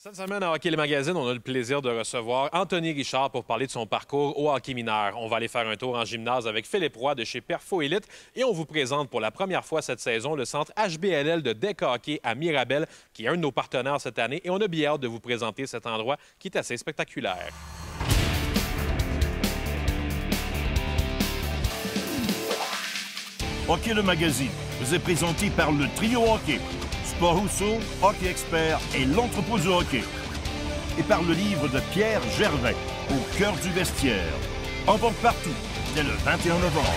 Cette semaine, à Hockey les Magazines, on a le plaisir de recevoir Anthony Richard pour parler de son parcours au hockey mineur. On va aller faire un tour en gymnase avec Philippe Roy de chez Perfo Élite et on vous présente pour la première fois cette saison le centre HBLL de deck hockey à Mirabel, qui est un de nos partenaires cette année. Et on a bien hâte de vous présenter cet endroit qui est assez spectaculaire. Hockey le Magazine vous est présenté par le Trio Hockey, Sport Rousseau, Hockey Expert et l'Entrepôt du Hockey. Et par le livre de Pierre Gervais, Au cœur du vestiaire. En vente partout, dès le 21 novembre.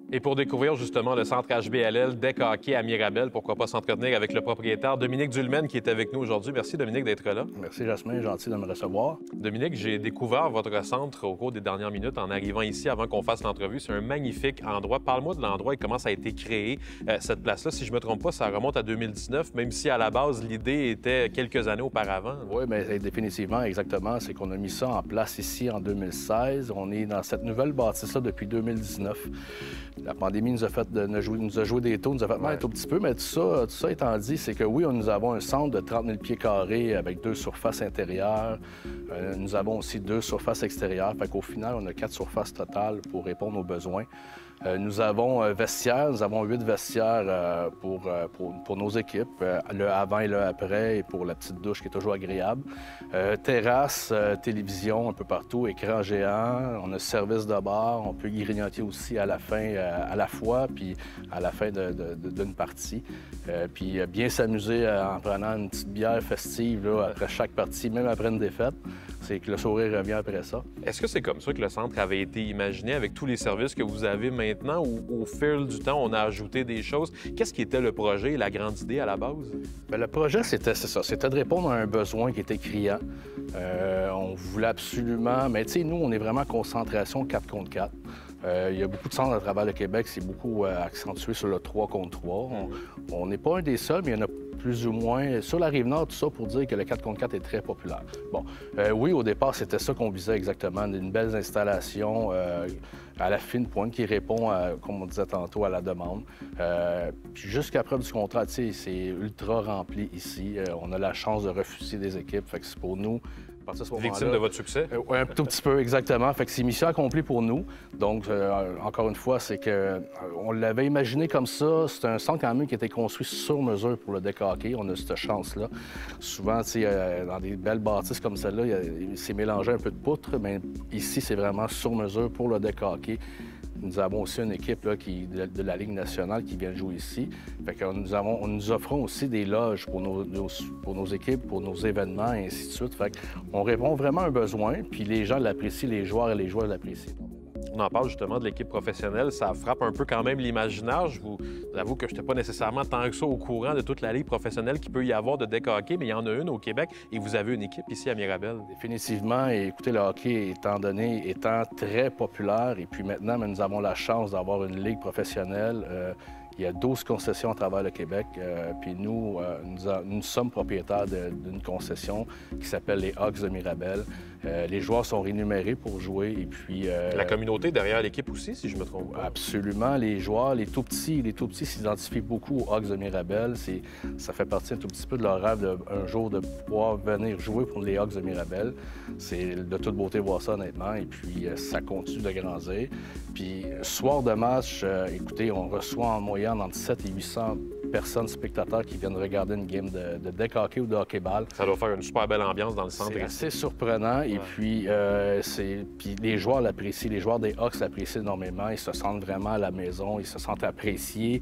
Et pour découvrir justement le centre HBLL deck hockey à Mirabel, pourquoi pas s'entretenir avec le propriétaire Dominique Dulmen qui est avec nous aujourd'hui. Merci Dominique d'être là. Merci Jasmin, gentil de me recevoir. Dominique, j'ai découvert votre centre au cours des dernières minutes en arrivant ici avant qu'on fasse l'entrevue. C'est un magnifique endroit. Parle-moi de l'endroit et comment ça a été créé, cette place-là. Si je ne me trompe pas, ça remonte à 2019, même si à la base, l'idée était quelques années auparavant. Oui, bien définitivement, exactement. C'est qu'on a mis ça en place ici en 2016. On est dans cette nouvelle bâtisse-là depuis 2019. La pandémie nous a joué des tours, nous a fait mal un tout petit peu, mais tout ça étant dit, c'est que oui, nous avons un centre de 30 000 pieds carrés avec 2 surfaces intérieures. Nous avons aussi 2 surfaces extérieures. Fait qu'au final, on a 4 surfaces totales pour répondre aux besoins. Nous avons vestiaires, nous avons 8 vestiaires pour nos équipes, le avant et le après, et pour la petite douche qui est toujours agréable. Terrasse, télévision un peu partout, écran géant, on a service de bar, on peut grignoter aussi à la fin, à la fois, puis à la fin d'une partie. Puis bien s'amuser en prenant une petite bière festive là, après chaque partie, même après une défaite. C'est que le sourire revient après ça. Est-ce que c'est comme ça que le centre avait été imaginé avec tous les services que vous avez maintenant ou au fil du temps, on a ajouté des choses? Qu'est-ce qui était le projet et la grande idée à la base? Bien, le projet, c'était ça. C'était de répondre à un besoin qui était criant. On voulait absolument... Mais tu sais, nous, on est vraiment concentration 4 contre 4. Il y a beaucoup de centres à travers le Québec, c'est beaucoup accentué sur le 3 contre 3. On n'est pas un des seuls, mais il y en a plus ou moins sur la Rive-Nord, tout ça pour dire que le 4 contre 4 est très populaire. Bon, oui, au départ, c'était ça qu'on visait exactement, une belle installation à la fine pointe qui répond, comme on disait tantôt, à la demande. Puis jusqu'à preuve du contrat, tu sais, c'est ultra rempli ici. On a la chance de refuser des équipes, fait que c'est pour nous... Victime de votre succès? Oui, un tout petit peu, exactement. Fait que c'est mission accomplie pour nous. Donc, encore une fois, c'est que on l'avait imaginé comme ça. C'est un centre quand même qui a été construit sur mesure pour le deck hockey. On a cette chance-là. Souvent, tu sais, dans des belles bâtisses comme celle-là, c'est mélangé un peu de poutre, mais ici, c'est vraiment sur mesure pour le deck hockey. Nous avons aussi une équipe là, de la Ligue nationale qui vient jouer ici. Fait que nous offrons aussi des loges pour nos équipes, pour nos événements, et ainsi de suite. Fait qu'on répond vraiment à un besoin, puis les gens l'apprécient, les joueurs l'apprécient. On en parle justement de l'équipe professionnelle. Ça frappe un peu quand même l'imaginaire. Je vous avoue que je n'étais pas nécessairement tant que ça au courant de toute la ligue professionnelle qu'il peut y avoir de deck hockey, mais il y en a une au Québec et vous avez une équipe ici à Mirabel. Définitivement. Et écoutez, le hockey étant très populaire, et puis maintenant, nous avons la chance d'avoir une ligue professionnelle. Il y a 12 concessions à travers le Québec. Puis nous sommes propriétaires d'une concession qui s'appelle les Hawks de Mirabel. Les joueurs sont rémunérés pour jouer. Et puis, la communauté derrière l'équipe aussi, si je me trompe pas. Absolument. Les joueurs, les tout petits s'identifient beaucoup aux Hawks de Mirabel. Ça fait partie un tout petit peu de leur rêve un jour de pouvoir venir jouer pour les Hawks de Mirabel. C'est de toute beauté voir ça, honnêtement. Et puis, ça continue de grandir. Puis, soir de match, écoutez, on reçoit en moyenne entre 7 et 800 personnes, spectateurs qui viennent regarder une game de deck hockey ou de hockey-ball. Ça doit faire une super belle ambiance dans le centre. C'est assez surprenant. Ouais. Et puis, puis les joueurs l'apprécient. Les joueurs des Hawks l'apprécient énormément. Ils se sentent vraiment à la maison. Ils se sentent appréciés.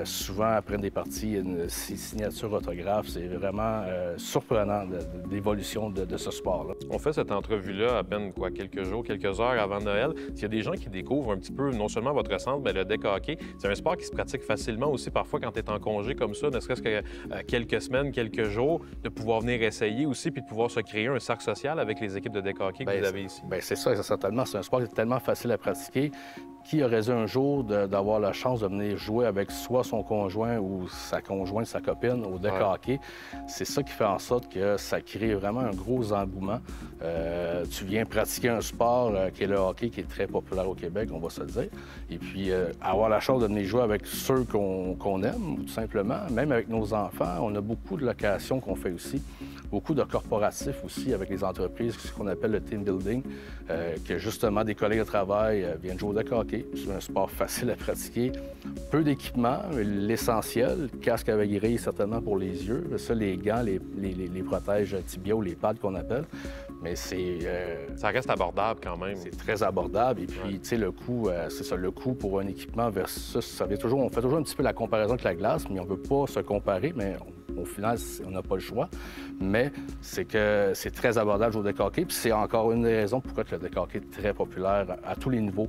Souvent, après des parties, une signature autographe. C'est vraiment surprenant l'évolution de ce sport-là. On fait cette entrevue-là à peine quelques jours, quelques heures avant Noël. S'il y a des gens qui découvrent un petit peu, non seulement votre centre, mais le deck hockey, c'est un sport qui se pratique facilement aussi parfois quand tu es en congé comme ça, ne serait-ce que quelques semaines, quelques jours, de pouvoir venir essayer aussi puis de pouvoir se créer un cercle social avec les équipes de deck hockey que vous avez ici? Bien, c'est ça, certainement. C'est un sport qui est tellement facile à pratiquer. Qui aurait dit un jour d'avoir la chance de venir jouer avec soit son conjoint ou sa conjointe, sa copine au deck hockey? C'est ça qui fait en sorte que ça crée vraiment un gros engouement. Tu viens pratiquer un sport qui est le hockey, qui est très populaire au Québec, on va se le dire. Et puis, avoir la chance de venir jouer avec ceux qu'on aime, tout simplement, même avec nos enfants. On a beaucoup de locations qu'on fait aussi, beaucoup de corporatifs aussi avec les entreprises, ce qu'on appelle le team building, que justement des collègues de travail viennent jouer au deck hockey. C'est un sport facile à pratiquer. Peu d'équipement, l'essentiel, casque avec grille certainement pour les yeux. Ça, les gants, les protèges tibia ou les pads qu'on appelle. Mais c'est... ça reste abordable quand même. C'est très abordable. Et puis, tu sais, le coût, c'est ça, le coût pour un équipement versus... Ça vient toujours, on fait toujours un petit peu la comparaison avec la glace, mais on ne veut pas se comparer, mais au final, on n'a pas le choix. Mais c'est que c'est très abordable de jouer au deck hockey. Puis c'est encore une des raisons pourquoi le deck hockey est très populaire à tous les niveaux.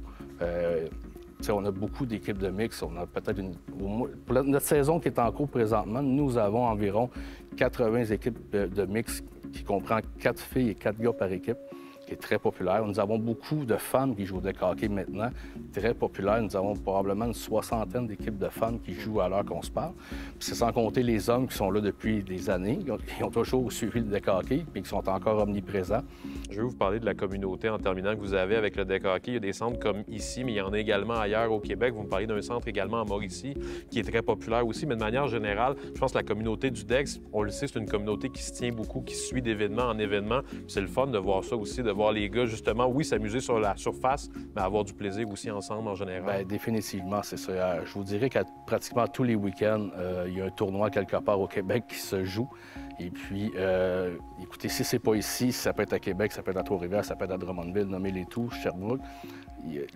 On a beaucoup d'équipes de mix. On a peut-être pour notre saison qui est en cours présentement, nous avons environ 80 équipes de mix qui comprend 4 filles et 4 gars par équipe, qui est très populaire. Nous avons beaucoup de femmes qui jouent au deck hockey maintenant, très populaire. Nous avons probablement une 60aine d'équipes de femmes qui jouent à l'heure qu'on se parle. Puis c'est sans compter les hommes qui sont là depuis des années, qui ont toujours suivi le deck hockey et qui sont encore omniprésents. Je vais vous parler de la communauté en terminant que vous avez avec le deck hockey. Il y a des centres comme ici, mais il y en a également ailleurs au Québec. Vous me parlez d'un centre également à Mauricie qui est très populaire aussi, mais de manière générale, je pense que la communauté du deck, on le sait, c'est une communauté qui se tient beaucoup, qui se suit d'événement en événement. C'est le fun de voir ça aussi, de voir les gars, justement, oui, s'amuser sur la surface, mais avoir du plaisir aussi ensemble en général. Bien, définitivement, c'est ça. Je vous dirais qu'à pratiquement tous les week-ends, il y a un tournoi quelque part au Québec qui se joue. Et puis, écoutez, si c'est pas ici, ça peut être à Québec, ça peut être à Trois-Rivières, ça peut être à Drummondville, nommez-les tous, Sherbrooke.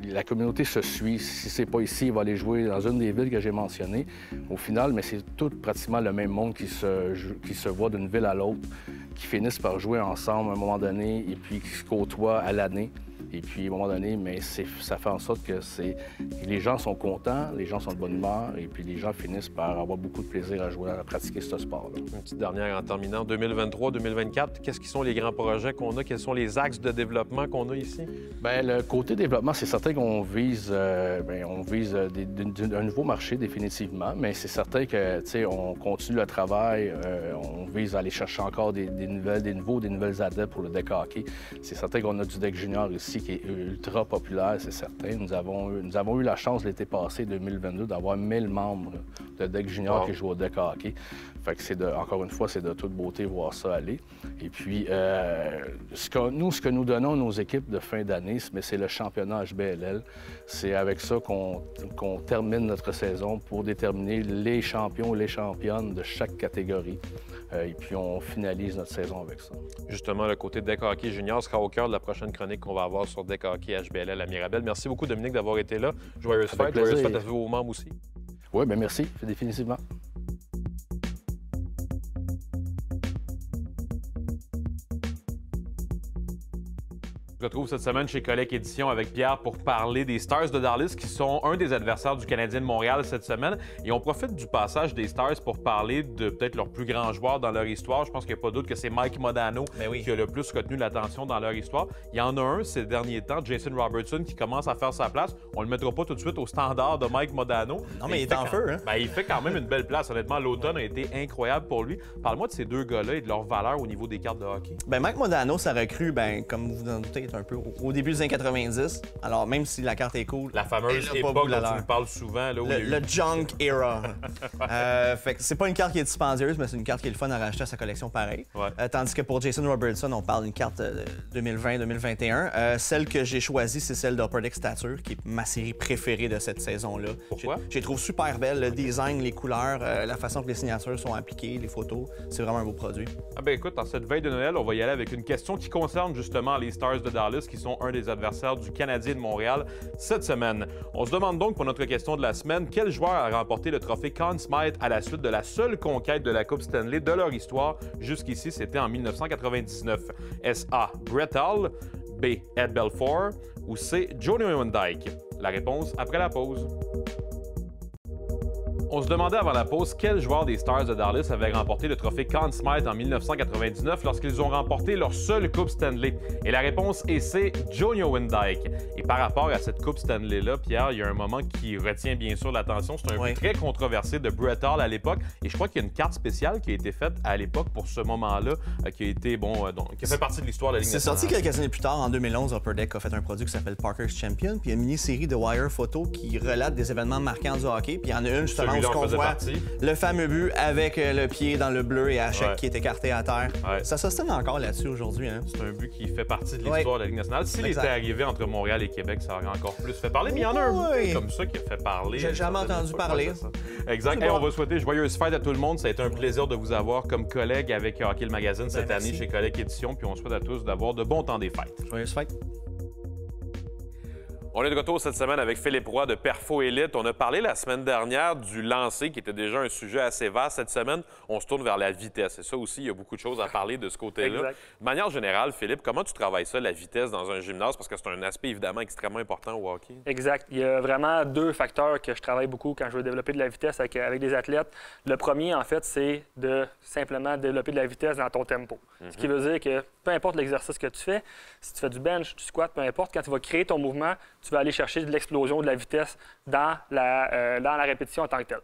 La communauté se suit. Si c'est pas ici, il va aller jouer dans une des villes que j'ai mentionnées. Au final, mais c'est tout pratiquement le même monde qui se voit d'une ville à l'autre, qui finissent par jouer ensemble à un moment donné et puis qui se côtoient à l'année. Et puis, à un moment donné, mais ça fait en sorte que les gens sont contents, les gens sont de bonne humeur, et puis les gens finissent par avoir beaucoup de plaisir à jouer, à pratiquer ce sport-là. Une petite dernière en terminant. 2023-2024, qu'est-ce qui sont les grands projets qu'on a? Quels sont les axes de développement qu'on a ici? Bien, le côté développement, c'est certain qu'on vise, un nouveau marché, définitivement, mais c'est certain que, tu sais, on continue le travail, on vise à aller chercher encore des nouvelles adeptes pour le deck hockey. C'est certain qu'on a du deck junior ici qui est ultra populaire, c'est certain. Nous avons eu la chance l'été passé, 2022, d'avoir 1000 membres de deck junior qui jouent au deck hockey. Fait que encore une fois, c'est de toute beauté voir ça aller. Et puis, ce que nous donnons à nos équipes de fin d'année, c'est le championnat HBLL. C'est avec ça qu'on termine notre saison pour déterminer les champions et les championnes de chaque catégorie. Et puis, on finalise notre saison avec ça. Justement, le côté deck hockey junior sera au cœur de la prochaine chronique qu'on va avoir sur deck hockey HBLL à Mirabel. Merci beaucoup, Dominique, d'avoir été là. Joyeuse fête à vos membres aussi. Oui, bien merci, définitivement. Je retrouve cette semaine chez Colec Édition avec Pierre pour parler des Stars de Dallas qui sont un des adversaires du Canadien de Montréal cette semaine. Et on profite du passage des Stars pour parler de peut-être leur plus grand joueur dans leur histoire. Je pense qu'il n'y a pas doute que c'est Mike Modano qui a le plus retenu l'attention dans leur histoire. Il y en a un ces derniers temps, Jason Robertson, qui commence à faire sa place. On ne le mettra pas tout de suite au standard de Mike Modano. Non, mais il est en feu. Hein? Il fait quand même une belle place. Honnêtement, l'automne a été incroyable pour lui. Parle-moi de ces deux gars-là et de leur valeur au niveau des cartes de hockey. Mike Modano, ça recrue, comme vous en doutez, un peu au début des années 90. Alors, même si la carte est cool... La fameuse époque dont tu nous parles souvent. Là, où le junk era. Fait que c'est pas une carte qui est dispendieuse, mais c'est une carte qui est le fun à racheter à sa collection pareil. Ouais. Tandis que pour Jason Robertson, on parle d'une carte 2020-2021. Celle que j'ai choisie, c'est celle d'Upper Deck Stature, qui est ma série préférée de cette saison-là. Pourquoi? Je les trouve super belle. Le design, les couleurs, la façon que les signatures sont appliquées, les photos. C'est vraiment un beau produit. Écoute, en cette veille de Noël, on va y aller avec une question qui concerne justement les Stars de Dallas, qui sont un des adversaires du Canadien de Montréal cette semaine. On se demande donc pour notre question de la semaine, quel joueur a remporté le trophée Conn Smythe à la suite de la seule conquête de la Coupe Stanley de leur histoire? Jusqu'ici, c'était en 1999. Est-ce A. Brett Hull, B. Ed Belfour ou C. Johnny Wyndike? La réponse après la pause. On se demandait avant la pause quel joueur des Stars de Dallas avait remporté le trophée Conn Smythe en 1999 lorsqu'ils ont remporté leur seule Coupe Stanley. Et la réponse est c'est Joe Nieuwendyk. Et par rapport à cette Coupe Stanley-là, Pierre, il y a un moment qui retient bien sûr l'attention. C'est un but très controversé de Brett Hall à l'époque. Et je crois qu'il y a une carte spéciale qui a été faite à l'époque pour ce moment-là, qui a été, qui a fait partie de l'histoire de la Ligue nationale. C'est sorti quelques années plus tard, en 2011, Upper Deck a fait un produit qui s'appelle Parker's Champion, puis il y a une mini-série de Wire photos qui relate des événements marquants du hockey. Puis il y en a une justement où on voit le fameux but avec le pied dans le bleu et Hachek qui est écarté à terre. Ça s'ostine encore là-dessus aujourd'hui. Hein? C'est un but qui fait partie de l'histoire de la Ligue nationale. S'il était arrivé entre Montréal et Québec, ça aurait encore plus fait parler. Mais il y en a un but comme ça qui a fait parler. J'ai jamais entendu parler. Exact. Hey, on va souhaiter joyeuse fête à tout le monde. Ça a été un plaisir de vous avoir comme collègue avec Hockey le Magazine cette année chez Collègue Édition. Puis on souhaite à tous d'avoir de bons temps des fêtes. Joyeuse fête. On est de retour cette semaine avec Philippe Roy de Perfo Élite. On a parlé la semaine dernière du lancer, qui était déjà un sujet assez vaste. Cette semaine, on se tourne vers la vitesse. Et ça aussi, il y a beaucoup de choses à parler de ce côté-là. De manière générale, Philippe, comment tu travailles ça, la vitesse dans un gymnase? Parce que c'est un aspect évidemment extrêmement important au hockey. Exact. Il y a vraiment deux facteurs que je travaille beaucoup quand je veux développer de la vitesse avec des athlètes. Le premier, en fait, c'est de simplement développer de la vitesse dans ton tempo. Ce qui veut dire que peu importe l'exercice que tu fais, si tu fais du bench, du squat, peu importe, quand tu vas créer ton mouvement, tu vas aller chercher de l'explosion, de la vitesse dans la répétition en tant que telle.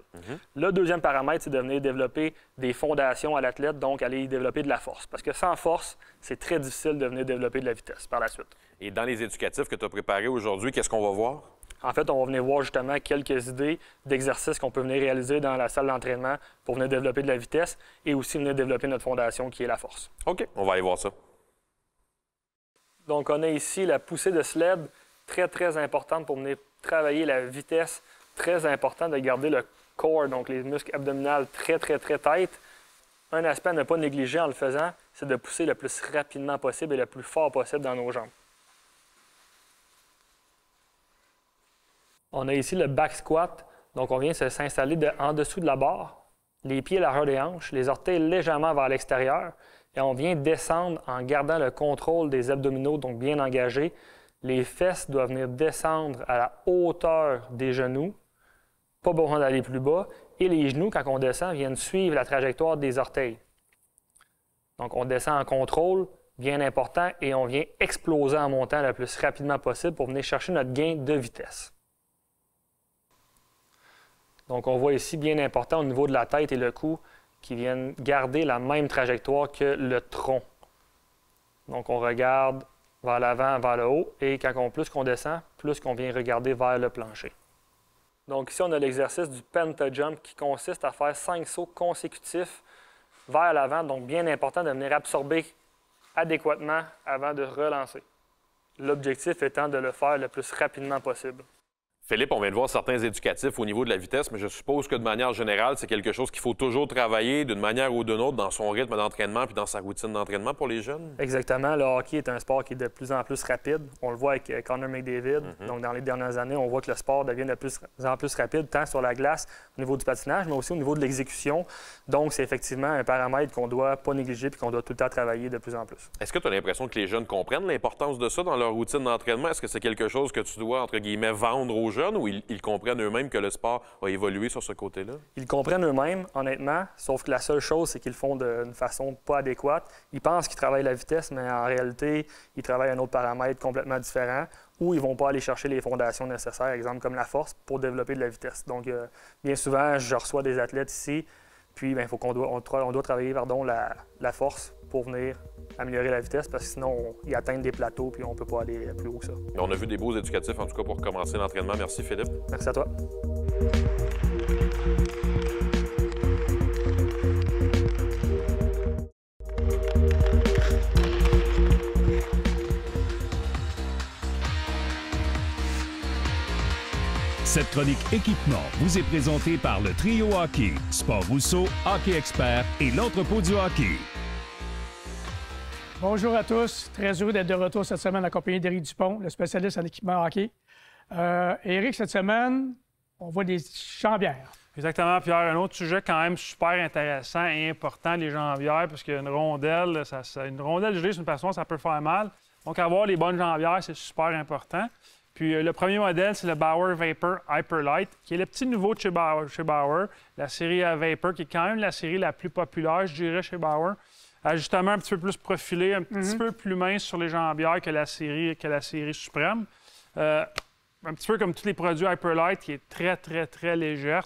Le deuxième paramètre, c'est de venir développer des fondations à l'athlète, donc aller développer de la force. Parce que sans force, c'est très difficile de venir développer de la vitesse par la suite. Et dans les éducatifs que tu as préparés aujourd'hui, qu'est-ce qu'on va voir? En fait, on va venir voir justement quelques idées d'exercices qu'on peut venir réaliser dans la salle d'entraînement pour venir développer de la vitesse et aussi venir développer notre fondation qui est la force. OK, on va aller voir ça. Donc, on a ici la poussée de sled, très, très importante pour venir travailler la vitesse. Très important de garder le core, donc les muscles abdominaux très, très, très tight. Un aspect à ne pas négliger en le faisant, c'est de pousser le plus rapidement possible et le plus fort possible dans nos jambes. On a ici le back squat, donc on vient s'installer en dessous de la barre, les pieds à la largeur des hanches, les orteils légèrement vers l'extérieur, et on vient descendre en gardant le contrôle des abdominaux, donc bien engagés. Les fesses doivent venir descendre à la hauteur des genoux, pas besoin d'aller plus bas, et les genoux, quand on descend, viennent suivre la trajectoire des orteils. Donc on descend en contrôle, bien important, et on vient exploser en montant le plus rapidement possible pour venir chercher notre gain de vitesse. Donc, on voit ici, bien important, au niveau de la tête et le cou, qui viennent garder la même trajectoire que le tronc. Donc, on regarde vers l'avant, vers le haut, et plus qu'on descend, plus qu'on vient regarder vers le plancher. Donc, ici, on a l'exercice du penta-jump qui consiste à faire 5 sauts consécutifs vers l'avant. Donc, bien important de venir absorber adéquatement avant de relancer. L'objectif étant de le faire le plus rapidement possible. Philippe, on vient de voir certains éducatifs au niveau de la vitesse, mais je suppose que de manière générale, c'est quelque chose qu'il faut toujours travailler d'une manière ou d'une autre dans son rythme d'entraînement puis dans sa routine d'entraînement pour les jeunes? Exactement. Le hockey est un sport qui est de plus en plus rapide. On le voit avec Connor McDavid. Donc, dans les dernières années, on voit que le sport devient de plus en plus rapide, tant sur la glace, au niveau du patinage, mais aussi au niveau de l'exécution. Donc, c'est effectivement un paramètre qu'on ne doit pas négliger et qu'on doit tout le temps travailler de plus en plus. Est-ce que tu as l'impression que les jeunes comprennent l'importance de ça dans leur routine d'entraînement? Est-ce que c'est quelque chose que tu dois, entre guillemets, vendre aux jeunes ou ils comprennent eux-mêmes que le sport a évolué sur ce côté-là? Ils comprennent eux-mêmes, honnêtement, sauf que la seule chose, c'est qu'ils le font d'une façon pas adéquate. Ils pensent qu'ils travaillent la vitesse, mais en réalité, ils travaillent un autre paramètre complètement différent ou ils ne vont pas aller chercher les fondations nécessaires, exemple comme la force, pour développer de la vitesse. Donc, bien souvent, je reçois des athlètes ici, puis il faut qu'on doit travailler la force pour venir améliorer la vitesse parce que sinon, ils atteignent des plateaux puis on ne peut pas aller plus haut que ça. Et on a vu des beaux éducatifs, en tout cas, pour commencer l'entraînement. Merci, Philippe. Merci à toi. Cette chronique équipement vous est présentée par le Trio Hockey, Sport Rousseau, Hockey Expert et l'entrepôt du hockey. Bonjour à tous. Très heureux d'être de retour cette semaine accompagné d'Éric Dupont, le spécialiste en équipement hockey. Éric, cette semaine, on voit des jambières. Exactement, Pierre. Un autre sujet quand même super intéressant et important, les jambières, parce qu'une rondelle, une rondelle gelée sur une personne, ça peut faire mal. Donc, avoir les bonnes jambières, c'est super important. Puis le premier modèle, c'est le Bauer Vapor Hyperlight, qui est le petit nouveau de chez Bauer. La série Vapor, qui est quand même la série la plus populaire, je dirais, chez Bauer. Ajustement un petit peu plus profilé, un petit peu plus mince sur les jambières que la série Suprême. Un petit peu comme tous les produits Hyperlight, qui est très, très, très légère.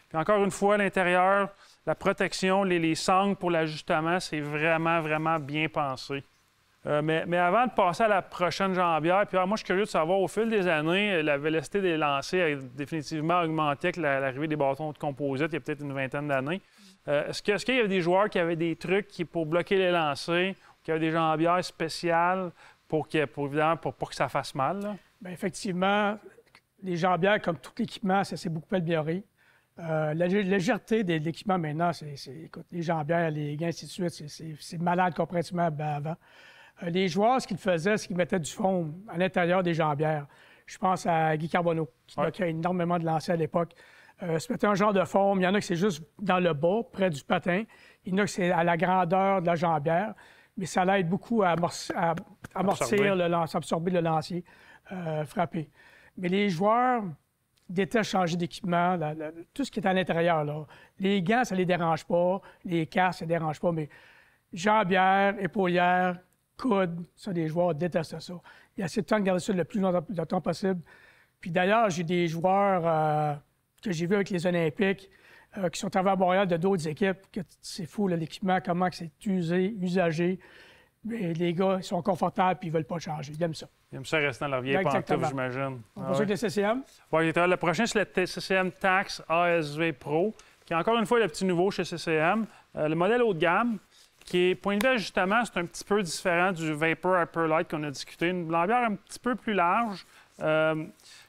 Puis encore une fois, à l'intérieur, la protection, les sangles pour l'ajustement, c'est vraiment, vraiment bien pensé. Mais avant de passer à la prochaine jambière, puis moi, je suis curieux de savoir, au fil des années, la vélocité des lancers a définitivement augmenté avec l'arrivée des bâtons de composite il y a peut-être une vingtaine d'années. Est-ce qu'il y avait des joueurs qui avaient des trucs pour bloquer les lancers, qui avaient des jambières spéciales pour que ça fasse mal? Là? Bien, effectivement, les jambières, comme tout l'équipement, ça s'est beaucoup amélioré. La légèreté de l'équipement maintenant, écoute, les jambières, les gains, ainsi de suite, c'est malade comparativement avant. Les joueurs, ce qu'ils faisaient, c'est qu'ils mettaient du foam à l'intérieur des jambières. Je pense à Guy Carbonneau, qui bloquait énormément de lancers à l'époque. Se mettait un genre de foam. Il y en a que c'est juste dans le bas, près du patin. Il y en a que c'est à la grandeur de la jambière. Mais ça l'aide beaucoup à amortir le lance, absorber le lancier frappé. Mais les joueurs détestent changer d'équipement. Tout ce qui est à l'intérieur, là. Les gants, ça ne les dérange pas. Les casques, ça ne les dérange pas. Mais jambière, épaulière, coude, ça, les joueurs détestent ça. Il y a assez de temps de garder ça le plus longtemps possible. Puis d'ailleurs, j'ai des joueurs que j'ai vus avec les Olympiques qui sont arrivés à Montréal de d'autres équipes. C'est fou, là, l'équipement, comment c'est usagé. Mais les gars, ils sont confortables et ils ne veulent pas changer. Ils aiment ça. Ils aiment ça rester dans leur vieille pantoufle, j'imagine. On va avec le CCM? Oui, le prochain, c'est le CCM Tax ASV Pro, qui est encore une fois le petit nouveau chez CCM. Le modèle haut de gamme, qui est, point de vue ajustement, c'est un petit peu différent du Vapor Hyperlight qu'on a discuté. Une jambière un petit peu plus large.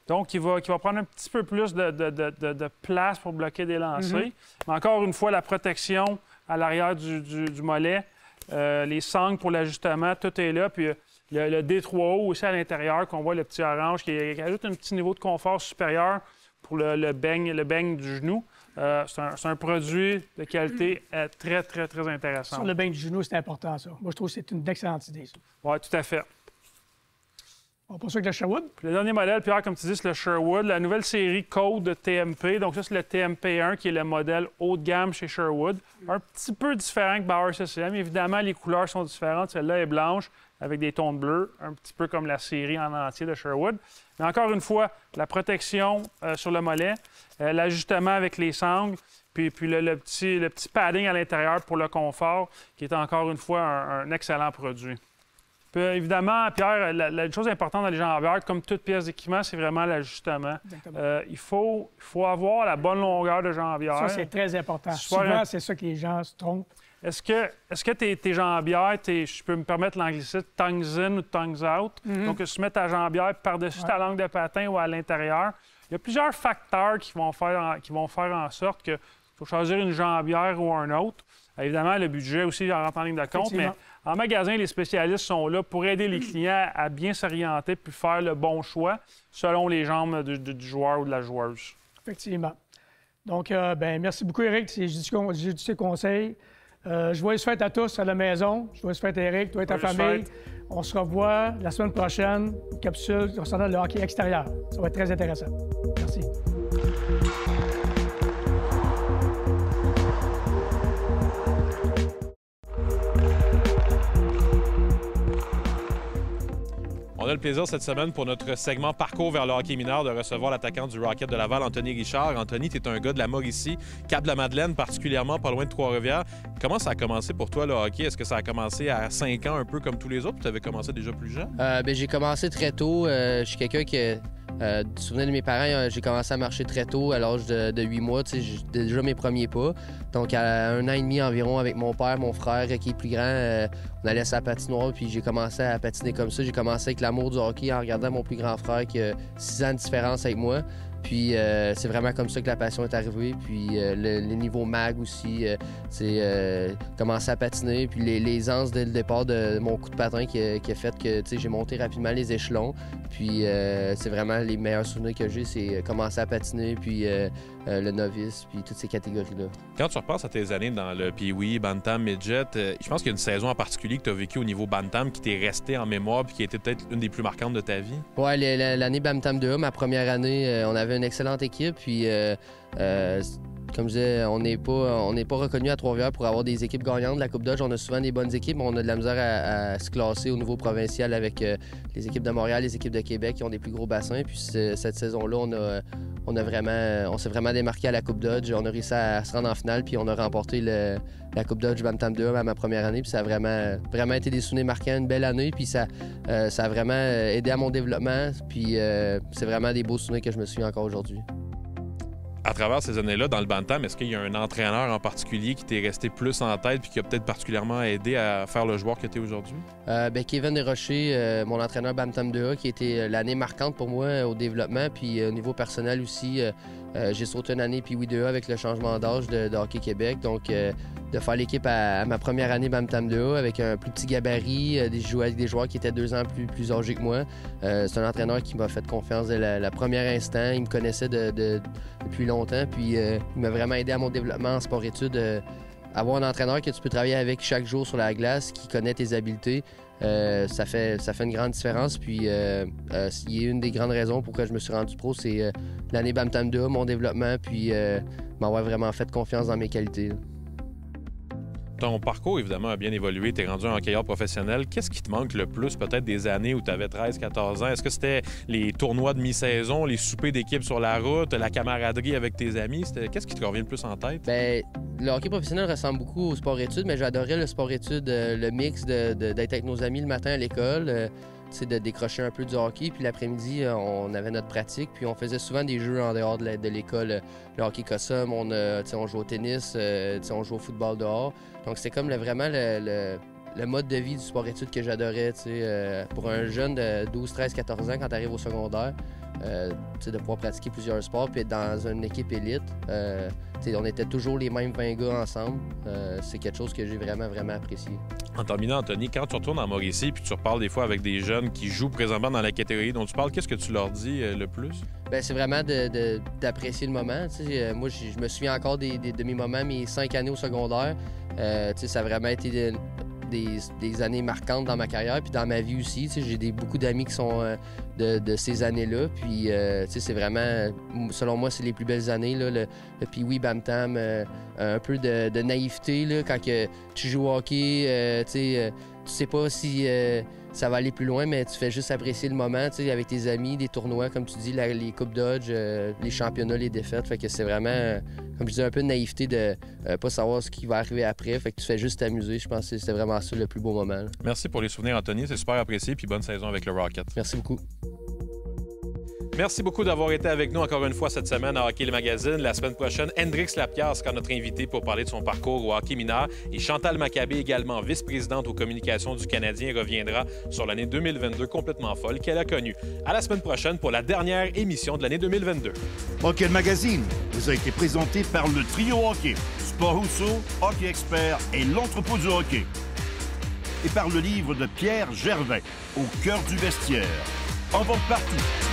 Donc, qui va prendre un petit peu plus de place pour bloquer des lancers. Mais encore une fois, la protection à l'arrière du mollet, les sangles pour l'ajustement, tout est là. Puis le D3O aussi à l'intérieur, qu'on voit le petit orange, qui ajoute un petit niveau de confort supérieur pour le beigne du genou. C'est un produit de qualité très, très, très intéressant. Sur le beigne du genou, c'est important, ça. Moi, je trouve que c'est une excellente idée, ça. Oui, tout à fait. On passe avec le Sherwood. Puis le dernier modèle, Pierre, comme tu dis, c'est le Sherwood, la nouvelle série Code de TMP. Donc ça, c'est le TMP1 qui est le modèle haut de gamme chez Sherwood. Un petit peu différent que Bauer CCM. Évidemment, les couleurs sont différentes. Celle-là est blanche avec des tons de bleu, un petit peu comme la série en entier de Sherwood. Mais encore une fois, la protection sur le mollet, l'ajustement avec les sangles, puis le petit padding à l'intérieur pour le confort, qui est encore une fois un excellent produit. Puis, évidemment, Pierre, la chose importante dans les jambières, comme toute pièce d'équipement, c'est vraiment l'ajustement. Il faut avoir la bonne longueur de jambière. Ça, c'est très important. Souvent, c'est ça que les gens se trompent. Est-ce que tes jambières, je peux me permettre l'anglicisme, tongues in ou tongues out? Donc, tu mets ta jambière par-dessus ta langue de patin ou à l'intérieur. Il y a plusieurs facteurs qui vont faire en sorte qu'il faut choisir une jambière ou un autre. Évidemment, le budget aussi rentre en ligne de compte, mais en magasin, les spécialistes sont là pour aider les clients à bien s'orienter puis faire le bon choix selon les jambes du joueur ou de la joueuse. Effectivement. Donc, merci beaucoup, Éric. C'est judicieux conseil. Joyeuses fêtes à tous à la maison. Joyeuses fêtes, Éric, toi et ta famille. On se revoit la semaine prochaine. Une capsule concernant le hockey extérieur. Ça va être très intéressant. Merci. On a le plaisir cette semaine pour notre segment Parcours vers le hockey mineur de recevoir l'attaquant du Rocket de Laval, Anthony Richard. Anthony, tu es un gars de la Mauricie, Cap-de-la-Madeleine, particulièrement pas loin de Trois-Rivières. Comment ça a commencé pour toi le hockey? Est-ce que ça a commencé à 5 ans, un peu comme tous les autres, ou tu avais commencé déjà plus jeune? J'ai commencé très tôt. Je suis quelqu'un qui... souvenez de mes parents, j'ai commencé à marcher très tôt, à l'âge de 8 mois. J'ai déjà mes premiers pas. Donc, à 1 an et demi environ, avec mon père, mon frère, qui est plus grand, on allait à la patinoire, puis j'ai commencé à patiner comme ça. J'ai commencé avec l'amour du hockey en regardant mon plus grand frère qui a 6 ans de différence avec moi. Puis c'est vraiment comme ça que la passion est arrivée. Puis le niveau mag aussi, c'est commencer à patiner. Puis l'aisance dès le départ de mon coup de patin qui a fait que j'ai monté rapidement les échelons. Puis c'est vraiment les meilleurs souvenirs que j'ai, c'est commencer à patiner, puis le novice, puis toutes ces catégories-là. Quand tu repenses à tes années dans le Pee-Wee, Bantam, Midget, je pense qu'il y a une saison en particulier que tu as vécue au niveau Bantam qui t'est restée en mémoire puis qui a été peut-être une des plus marquantes de ta vie. Ouais, l'année Bantam 2A, ma première année, on avait une excellente équipe, puis comme je disais, on n'est pas reconnu à Trois-Rivières pour avoir des équipes gagnantes de la Coupe Dodge. On a souvent des bonnes équipes, mais on a de la misère à se classer au niveau provincial avec les équipes de Montréal, les équipes de Québec qui ont des plus gros bassins. Puis cette saison-là, on s'est vraiment démarqué à la Coupe Dodge. On a réussi à se rendre en finale, puis on a remporté la Coupe Dodge Bantam 2 à ma première année. Puis ça a vraiment été des souvenirs marquants, une belle année. Puis ça a vraiment aidé à mon développement. Puis c'est vraiment des beaux souvenirs que je me souviens encore aujourd'hui. À travers ces années-là, dans le Bantam, est-ce qu'il y a un entraîneur en particulier qui t'est resté plus en tête puis qui a peut-être particulièrement aidé à faire le joueur que tu es aujourd'hui? Kevin Desrochers, mon entraîneur Bantam 2A, qui a été l'année marquante pour moi au développement. Puis au niveau personnel aussi, j'ai sauté une année Pee-Wee 2A avec le changement d'âge de Hockey Québec. Donc, de faire l'équipe à ma première année Bantam 2A avec un plus petit gabarit, avec des joueurs qui étaient 2 ans plus âgés que moi. C'est un entraîneur qui m'a fait confiance dès la première instant. Il me connaissait depuis longtemps, puis il m'a vraiment aidé à mon développement en sport-études. Avoir un entraîneur que tu peux travailler avec chaque jour sur la glace, qui connaît tes habiletés, ça fait une grande différence. Puis il y a une des grandes raisons pourquoi je me suis rendu pro, c'est l'année Bantam 2A, mon développement, puis m'avoir vraiment fait confiance dans mes qualités. Ton parcours, évidemment, a bien évolué. Tu es rendu un hockeyeur professionnel. Qu'est-ce qui te manque le plus, peut-être, des années où tu avais 13-14 ans? Est-ce que c'était les tournois de mi-saison, les soupers d'équipe sur la route, la camaraderie avec tes amis? Qu'est-ce qui te revient le plus en tête? Bien, le hockey professionnel ressemble beaucoup au sport-études, mais j'adorais le sport-études, le mix d'être avec nos amis le matin à l'école, de décrocher un peu du hockey. Puis l'après-midi, on avait notre pratique. Puis on faisait souvent des jeux en dehors de l'école. Le hockey cossum, on jouait au tennis, on jouait au football dehors. Donc c'était comme vraiment le mode de vie du sport-études que j'adorais. Pour un jeune de 12, 13, 14 ans, quand tu arrives au secondaire, de pouvoir pratiquer plusieurs sports puis être dans une équipe élite. On était toujours les mêmes 20 gars ensemble. C'est quelque chose que j'ai vraiment, vraiment apprécié. En terminant, Anthony, quand tu retournes en Mauricie puis tu reparles des fois avec des jeunes qui jouent présentement dans la catégorie dont tu parles, qu'est-ce que tu leur dis le plus? Bien, c'est vraiment d'apprécier le moment. Moi, je me souviens encore de mes moments, mes 5 années au secondaire. Ça a vraiment été des années marquantes dans ma carrière puis dans ma vie aussi. J'ai beaucoup d'amis qui sont de ces années-là. Puis c'est vraiment, selon moi, c'est les plus belles années. Là, le Pee-Wee Bantam, un peu de naïveté là, quand que tu joues au hockey. Tu sais pas si ça va aller plus loin, mais tu fais juste apprécier le moment avec tes amis, des tournois, comme tu dis, les Coupes Dodge, les championnats, les défaites. Fait que c'est vraiment, comme je dis, un peu de naïveté de pas savoir ce qui va arriver après. Fait que tu fais juste t'amuser. Je pense que c'était vraiment ça le plus beau moment. Là. Merci pour les souvenirs, Anthony. C'est super apprécié. Puis bonne saison avec le Rocket. Merci beaucoup. Merci beaucoup d'avoir été avec nous encore une fois cette semaine à Hockey le Magazine. La semaine prochaine, Hendrix Lapierre sera notre invité pour parler de son parcours au hockey mineur. Et Chantal Maccabé, également vice-présidente aux communications du Canadien, reviendra sur l'année 2022 complètement folle qu'elle a connue. À la semaine prochaine pour la dernière émission de l'année 2022. Hockey le Magazine vous a été présenté par le Trio Hockey, Sport Rousseau, Hockey Expert et l'Entrepôt du Hockey. Et par le livre de Pierre Gervais, Au cœur du vestiaire. En vente partout.